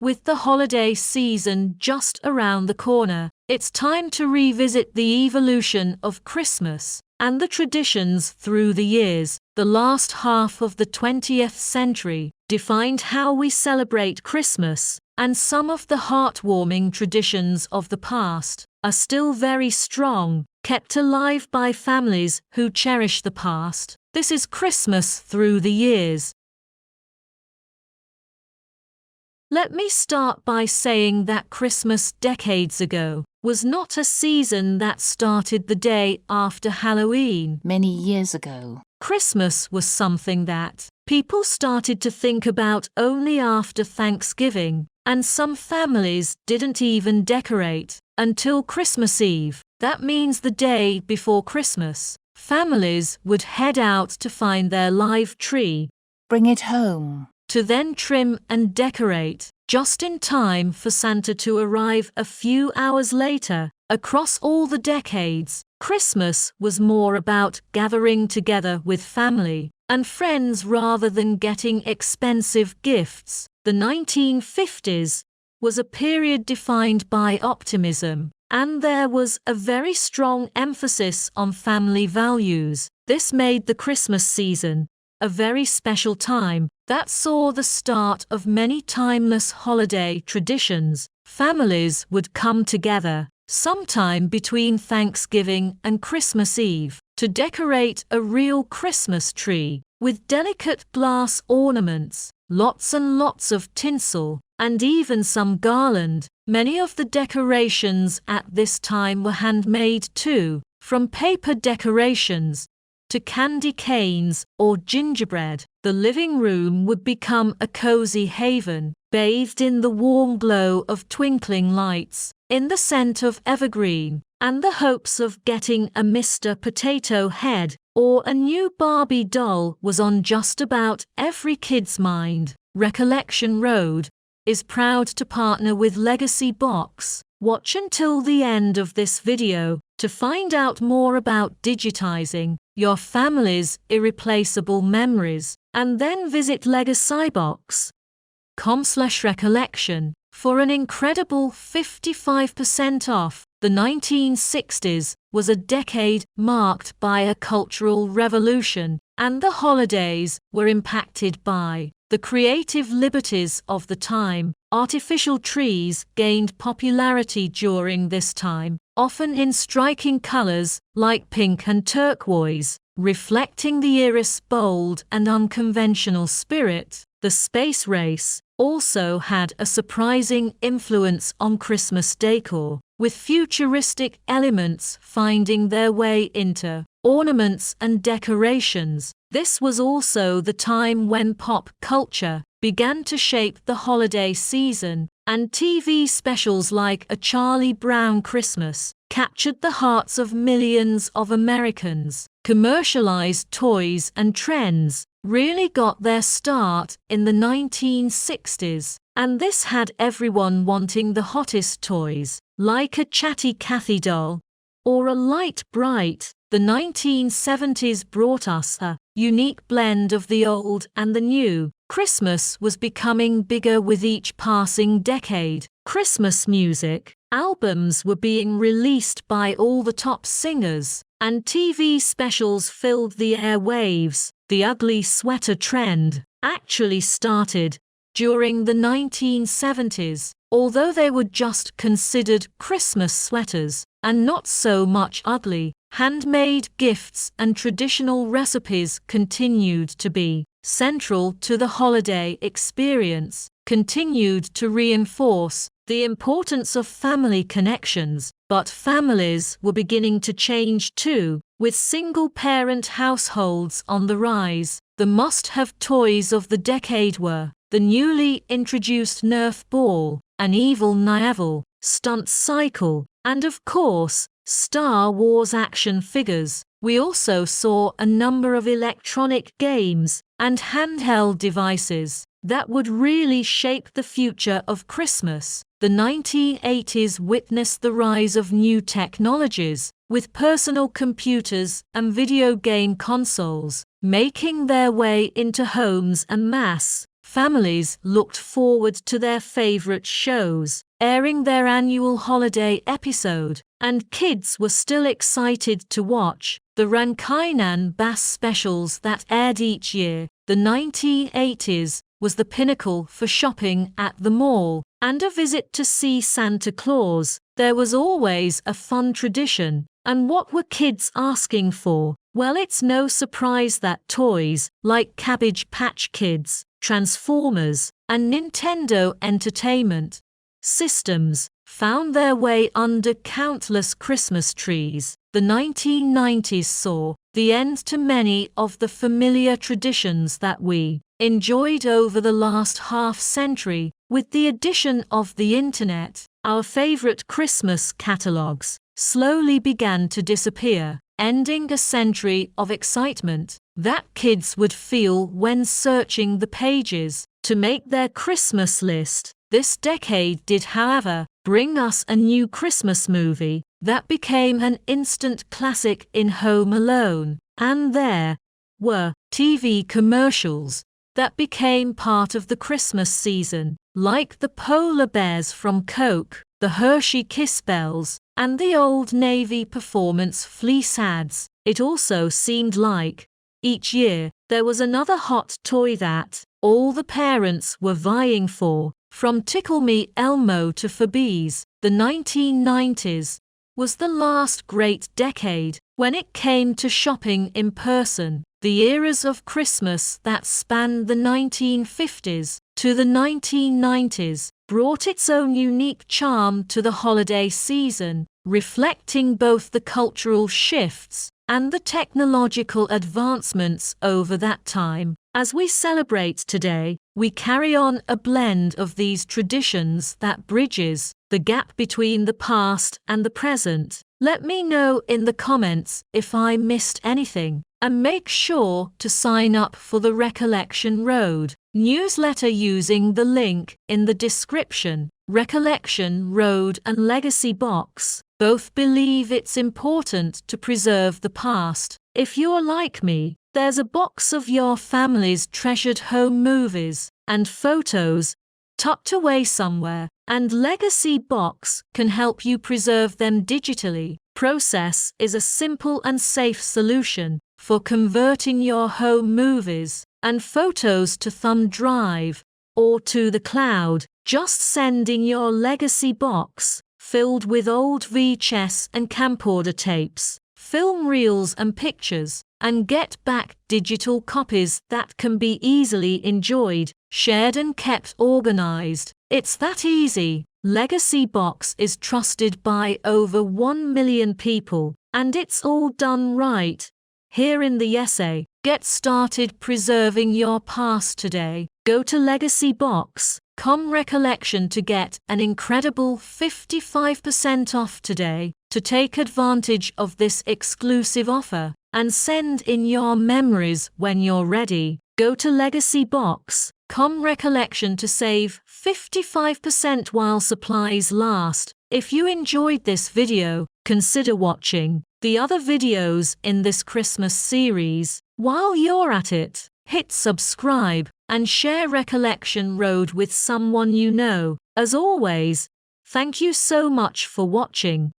With the holiday season just around the corner, it's time to revisit the evolution of Christmas and the traditions through the years. The last half of the 20th century defined how we celebrate Christmas, and some of the heartwarming traditions of the past are still very strong, kept alive by families who cherish the past. This is Christmas through the years. Let me start by saying that Christmas decades ago was not a season that started the day after Halloween. Many years ago, Christmas was something that people started to think about only after Thanksgiving, and some families didn't even decorate until Christmas Eve. That means the day before Christmas, families would head out to find their live tree, bring it home, to then trim and decorate, just in time for Santa to arrive a few hours later. Across all the decades, Christmas was more about gathering together with family and friends rather than getting expensive gifts. The 1950s was a period defined by optimism, and there was a very strong emphasis on family values. This made the Christmas season a very special time that saw the start of many timeless holiday traditions. Families would come together sometime between Thanksgiving and Christmas Eve to decorate a real Christmas tree with delicate glass ornaments, lots and lots of tinsel, and even some garland. Many of the decorations at this time were handmade too, from paper decorations to candy canes or gingerbread. The living room would become a cozy haven, bathed in the warm glow of twinkling lights, in the scent of evergreen, and the hopes of getting a Mr. Potato Head or a new Barbie doll was on just about every kid's mind. Recollection Road is proud to partner with Legacy Box. Watch until the end of this video to find out more about digitizing your family's irreplaceable memories, and then visit legacybox.com/recollection for an incredible 55% off. The 1960s was a decade marked by a cultural revolution, and the holidays were impacted by the creative liberties of the time. Artificial trees gained popularity during this time, often in striking colors like pink and turquoise, reflecting the era's bold and unconventional spirit. The space race also had a surprising influence on Christmas decor, with futuristic elements finding their way into ornaments and decorations. This was also the time when pop culture began to shape the holiday season, and TV specials like A Charlie Brown Christmas captured the hearts of millions of Americans. Commercialized toys and trends really got their start in the 1960s, and this had everyone wanting the hottest toys, like a chatty Cathy doll or a light bright. The 1970s brought us a unique blend of the old and the new. Christmas was becoming bigger with each passing decade. Christmas music albums were being released by all the top singers, and TV specials filled the airwaves. The ugly sweater trend actually started during the 1970s, although they were just considered Christmas sweaters and not so much ugly. Handmade gifts and traditional recipes continued to be central to the holiday experience, continued to reinforce the importance of family connections. But families were beginning to change too, with single-parent households on the rise. The must-have toys of the decade were the newly introduced Nerf ball, an evil Knievel stunt cycle, and of course, Star Wars action figures. We also saw a number of electronic games and handheld devices that would really shape the future of Christmas. The 1980s witnessed the rise of new technologies, with personal computers and video game consoles making their way into homes en masse. Families looked forward to their favorite shows, airing their annual holiday episode, and kids were still excited to watch the Rankainan Bass specials that aired each year. The 1980s was the pinnacle for shopping at the mall and a visit to see Santa Claus. There was always a fun tradition. And what were kids asking for? Well, it's no surprise that toys like Cabbage Patch Kids, Transformers, and Nintendo Entertainment Systems found their way under countless Christmas trees. The 1990s saw the end to many of the familiar traditions that we enjoyed over the last half-century. With the addition of the internet, our favorite Christmas catalogs slowly began to disappear, ending a century of excitement that kids would feel when searching the pages to make their Christmas list. This decade did, however, bring us a new Christmas movie that became an instant classic in Home Alone, and there were TV commercials that became part of the Christmas season, like the polar bears from Coke, the Hershey Kiss Bells, and the Old Navy Performance fleece ads. It also seemed like each year there was another hot toy that all the parents were vying for, from Tickle Me Elmo to Furbies. The 1990s was the last great decade when it came to shopping in person. The eras of Christmas that spanned the 1950s to the 1990s brought its own unique charm to the holiday season, reflecting both the cultural shifts and the technological advancements over that time. As we celebrate today, we carry on a blend of these traditions that bridges the gap between the past and the present. Let me know in the comments if I missed anything, and make sure to sign up for the Recollection Road newsletter using the link in the description. Recollection Road and Legacy Box both believe it's important to preserve the past. If you're like me, there's a box of your family's treasured home movies and photos tucked away somewhere, and Legacy Box can help you preserve them digitally. Process is a simple and safe solution for converting your home movies and photos to thumb drive or to the cloud. Just send in your Legacy Box filled with old VHS and camcorder tapes, film reels and pictures, and get back digital copies that can be easily enjoyed, shared and kept organized. It's that easy. Legacy Box is trusted by over 1 million people, and it's all done right. Here in the essay, get started preserving your past today. Go to legacybox.com Recollection to get an incredible 55% off today. To take advantage of this exclusive offer and send in your memories when you're ready, go to legacybox.com Recollection to save 55% while supplies last. If you enjoyed this video, consider watching the other videos in this Christmas series. While you're at it, hit subscribe and share Recollection Road with someone you know. As always, thank you so much for watching.